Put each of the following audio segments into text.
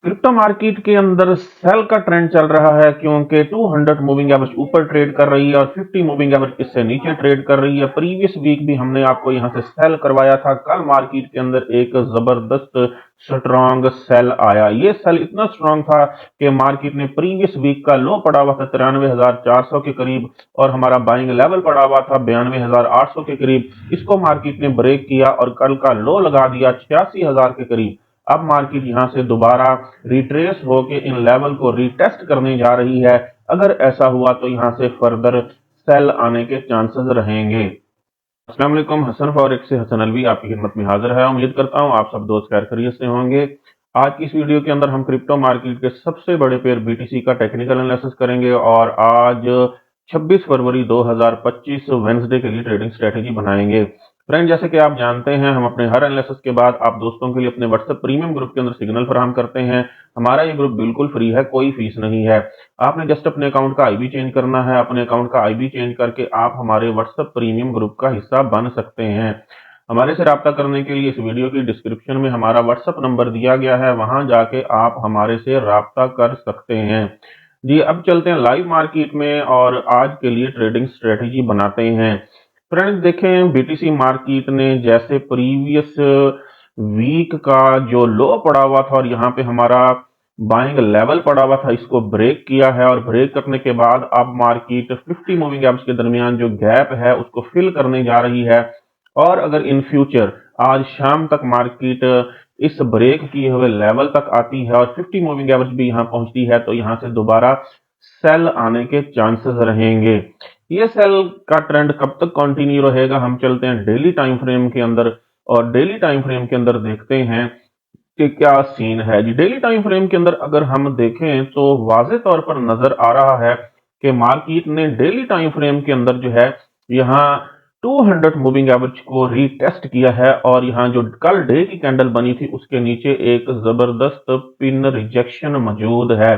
Crypto market के अंदर cell का ट्रेंड चल रहा है क्योंकि 200 मूविंग एवरेज ऊपर ट्रेड कर रही है और 50 मूविंग एवरेज इससे नीचे ट्रेड कर रही है। प्रीवियस वीक भी हमने आपको यहां से सेल करवाया था। कल मार्केट के अंदर एक जबरदस्त स्ट्रांग सेल आया। ये सेल इतना स्ट्रांग था कि मार्केट ने प्रीवियस वीक का लो पड़ा हुआ था 93,400 के करीब और हमारा बाइंग लेवल पड़ा हुआ था 92,800 के करीब। इसको मार्केट ने ब्रेक किया और कल का लो लगा दिया 86,000 के करीब। अब मार्केट यहां से दोबारा रिट्रेस होकर इन लेवल को रीटेस्ट करने जा रही है। अगर ऐसा हुआ तो यहां से फर्दर सेल आने के चांसेस रहेंगे। अस्सलाम वालेकुम, हसन फॉरेक्स से हसन अलवी आपकी खिदमत में हाजिर है। उम्मीद करता हूं आप सब दोस्त खैर खैरियत से होंगे। आज की इस वीडियो के अंदर हम क्रिप्टो मार्केट के सबसे बड़े पेयर बीटीसी का टेक्निकल एनालिसिस करेंगे और आज 26 फरवरी 2025 वेंसडे के लिए ट्रेडिंग स्ट्रेटेजी बनाएंगे। फ्रेंड, जैसे कि आप जानते हैं, हम अपने हर एनालिसिस के बाद आप दोस्तों के लिए अपने व्हाट्सएप प्रीमियम ग्रुप के अंदर सिग्नल फराहम करते हैं। हमारा ये ग्रुप बिल्कुल फ्री है, कोई फीस नहीं है। आपने जस्ट अपने अकाउंट का आईबी चेंज करना है। अपने अकाउंट का आईबी चेंज करके आप हमारे व्हाट्सएप प्रीमियम ग्रुप का हिस्सा बन सकते हैं। हमारे से राब्ता करने के लिए इस वीडियो की डिस्क्रिप्शन में हमारा व्हाट्सएप नंबर दिया गया है, वहां जाके आप हमारे से राब्ता कर सकते हैं। जी, अब चलते हैं लाइव मार्केट में और आज के लिए ट्रेडिंग स्ट्रेटेजी बनाते हैं। फ्रेंड्स देखें, बीटीसी मार्केट ने जैसे प्रीवियस वीक का जो लो पड़ा हुआ था और यहाँ पे हमारा बाइंग लेवल पड़ा हुआ था, इसको ब्रेक किया है और ब्रेक करने के बाद अब मार्केट 50 मूविंग एवरेज के दरमियान जो गैप है उसको फिल करने जा रही है। और अगर इन फ्यूचर आज शाम तक मार्केट इस ब्रेक किए हुए लेवल तक आती है और 50 मूविंग एवरेज भी यहां पहुंचती है तो यहां से दोबारा सेल आने के चांसेस रहेंगे। ये सेल का ट्रेंड कब तक कंटिन्यू रहेगा, हम चलते हैं डेली टाइम फ्रेम के अंदर और डेली टाइम फ्रेम के अंदर देखते हैं कि क्या सीन है। जी, डेली टाइम फ्रेम के अंदर अगर हम देखें तो वाज़ेह तौर पर नजर आ रहा है कि मार्केट ने डेली टाइम फ्रेम के अंदर जो है यहाँ 200 मूविंग एवरेज को रीटेस्ट किया है और यहाँ जो कल डे की कैंडल बनी थी उसके नीचे एक जबरदस्त पिन रिजेक्शन मौजूद है।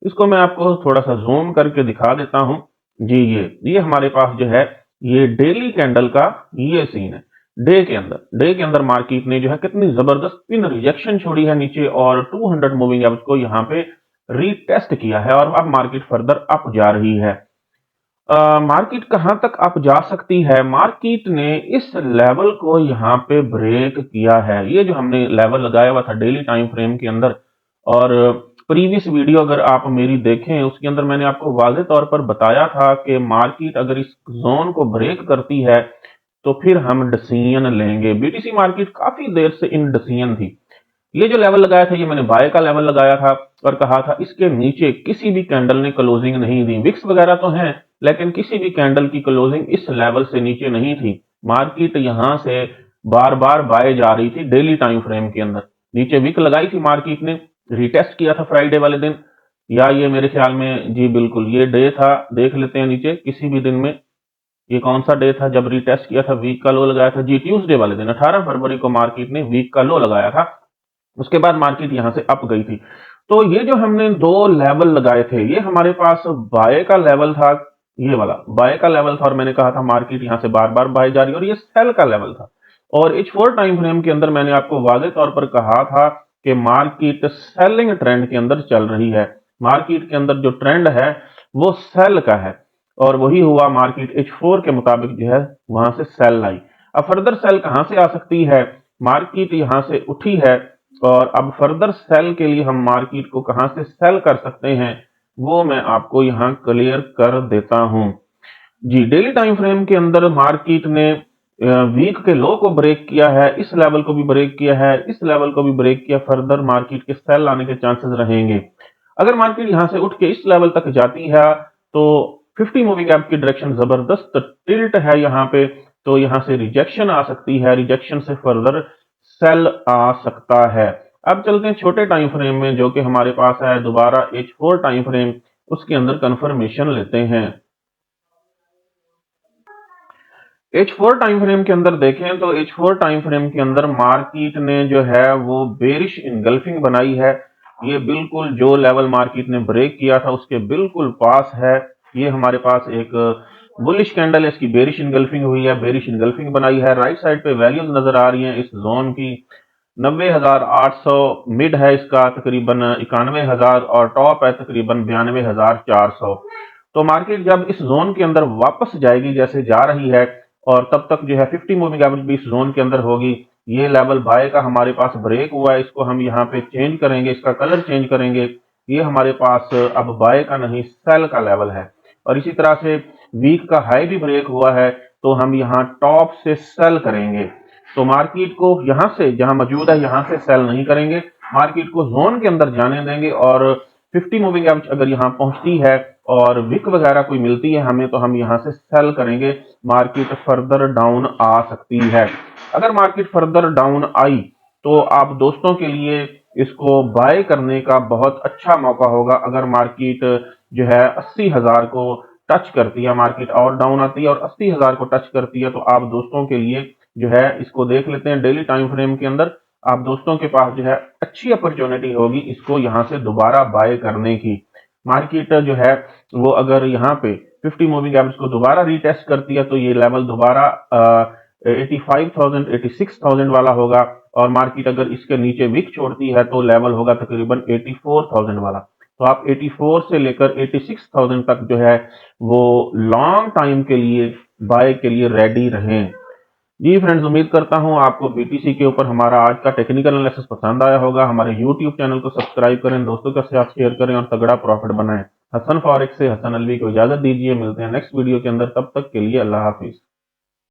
इसको मैं आपको थोड़ा सा जूम करके दिखा देता हूं। जी, ये हमारे पास जो है ये डेली कैंडल का ये सीन है। डे के अंदर मार्केट ने जो है कितनी जबरदस्त पिन रिजेक्शन छोड़ी है नीचे और 200 मूविंग एवरेज को यहाँ पे रीटेस्ट किया है और अब मार्केट फर्दर अप जा रही है। मार्केट कहां तक अप जा सकती है? मार्केट ने इस लेवल को यहाँ पे ब्रेक किया है। ये जो हमने लेवल लगाया हुआ था डेली टाइम फ्रेम के अंदर और प्रीवियस वीडियो अगर आप मेरी देखें उसके अंदर मैंने आपको वाज़ेह तौर पर बताया था कि मार्केट अगर इस जोन को ब्रेक करती है तो फिर हम डिसीजन लेंगे। बीटीसी मार्केट काफी देर से इन डिसीजन थी। ये जो लेवल लगाया था ये मैंने बाय का लेवल लगाया था और कहा था इसके नीचे किसी भी कैंडल ने क्लोजिंग नहीं दी। विक्स वगैरह तो हैं लेकिन किसी भी कैंडल की क्लोजिंग इस लेवल से नीचे नहीं थी। मार्केट यहां से बार बार बाय जा रही थी डेली टाइम फ्रेम के अंदर। नीचे विक लगाई थी मार्केट ने, रिटेस्ट किया था फ्राइडे वाले दिन, या ये मेरे ख्याल में जी बिल्कुल ये डे था। देख लेते हैं नीचे किसी भी दिन में ये कौन सा डे था जब रिटेस्ट किया था, वीक का लो लगाया था। जी, ट्यूसडे वाले दिन 18 फरवरी को मार्केट ने वीक का लो लगाया था। उसके बाद मार्केट यहां से अप गई थी। तो ये जो हमने दो लेवल लगाए थे ये हमारे पास बाय का लेवल था। ये वाला बाय का लेवल था और मैंने कहा था मार्केट यहां से बार बार बाय जा रही है और ये सेल का लेवल था। और H4 टाइम फ्रेम के अंदर मैंने आपको वाज़ेह तौर पर कहा था कि मार्केट सेलिंग ट्रेंड के अंदर चल रही है। मार्केट के अंदर जो ट्रेंड है वो सेल का है और वही हुआ। मार्केट H4 के मुताबिक जो है वहां से सेल आई। अब फर्दर सेल कहां से आ सकती है? मार्केट यहां से उठी है और अब फर्दर सेल के लिए हम मार्केट को कहां से सेल कर सकते हैं वो मैं आपको यहां क्लियर कर देता हूं। जी, डेली टाइम फ्रेम के अंदर मार्केट ने वीक के लो को ब्रेक किया है, इस लेवल को भी ब्रेक किया है, इस लेवल को भी ब्रेक किया। फर्दर मार्केट के सेल आने के चांसेस रहेंगे। अगर मार्केट यहां से उठ के इस लेवल तक जाती है तो 50 मूविंग एवरेज की डायरेक्शन जबरदस्त टिल्ट है यहाँ पे, तो यहां से रिजेक्शन आ सकती है। रिजेक्शन से फर्दर सेल आ सकता है। अब चलते हैं छोटे टाइम फ्रेम में जो कि हमारे पास है दोबारा H4 टाइम फ्रेम, उसके अंदर कंफर्मेशन लेते हैं। H4 टाइम फ्रेम के अंदर देखें तो H4 टाइम फ्रेम के अंदर मार्केट ने जो है वो बेरिश इनगल्फिंग बनाई है। ये बिल्कुल जो लेवल मार्केट ने ब्रेक किया था उसके बिल्कुल पास है। ये हमारे पास एक बुलिश कैंडल है, इसकी बेरिश इनगल्फिंग हुई है, बेरिश इनगल्फिंग बनाई है। राइट साइड पे वैल्यूज नजर आ रही हैं इस जोन की। 90,800, मिड है इसका तकरीबन 91,000 और टॉप है तकरीबन 92,400। तो मार्केट जब इस जोन के अंदर वापस जाएगी जैसे जा रही है, और तब तक जो है 50 मूविंग एवरेज भी इस जोन के अंदर होगी। ये लेवल बाय का हमारे पास ब्रेक हुआ है, इसको हम यहाँ पे चेंज करेंगे, इसका कलर चेंज करेंगे। ये हमारे पास अब बाय का नहीं सेल का लेवल है। और इसी तरह से वीक का हाई भी ब्रेक हुआ है, तो हम यहाँ टॉप से सेल करेंगे। तो मार्केट को यहाँ से जहां मौजूद है यहाँ से सेल नहीं करेंगे, मार्केट को जोन के अंदर जाने देंगे। और 50 मूविंग एवरेज अगर यहाँ पहुंचती है और विक वगैरह कोई मिलती है हमें, तो हम यहाँ से सेल करेंगे। मार्केट फर्दर डाउन आ सकती है। अगर मार्केट फर्दर डाउन आई तो आप दोस्तों के लिए इसको बाय करने का बहुत अच्छा मौका होगा। अगर मार्केट जो है 80,000 को टच करती है, मार्केट और डाउन आती है और 80,000 को टच करती है, तो आप दोस्तों के लिए जो है इसको देख लेते हैं डेली टाइम फ्रेम के अंदर। आप दोस्तों के पास जो है अच्छी अपॉर्चुनिटी होगी इसको यहाँ से दोबारा बाय करने की। मार्केट जो है वो अगर यहाँ पे 50 मूविंग एवरेज को दोबारा रीटेस्ट करती है, तो ये लेवल दोबारा 85,000 86,000 वाला होगा। और मार्केट अगर इसके नीचे विक छोड़ती है तो लेवल होगा तकरीबन 84,000 वाला। तो आप 84 से लेकर 86,000 तक जो है वो लॉन्ग टाइम के लिए बाय के लिए रेडी रहें। जी फ्रेंड्स, उम्मीद करता हूं आपको बीटीसी के ऊपर हमारा आज का टेक्निकल एनालिसिस पसंद आया होगा। हमारे यूट्यूब चैनल को सब्सक्राइब करें, दोस्तों के साथ शेयर करें और तगड़ा प्रॉफिट बनाएं। हसन फॉरेक्स से हसन अलवी को इजाजत दीजिए, मिलते हैं नेक्स्ट वीडियो के अंदर, तब तक के लिए अल्लाह हाफिज।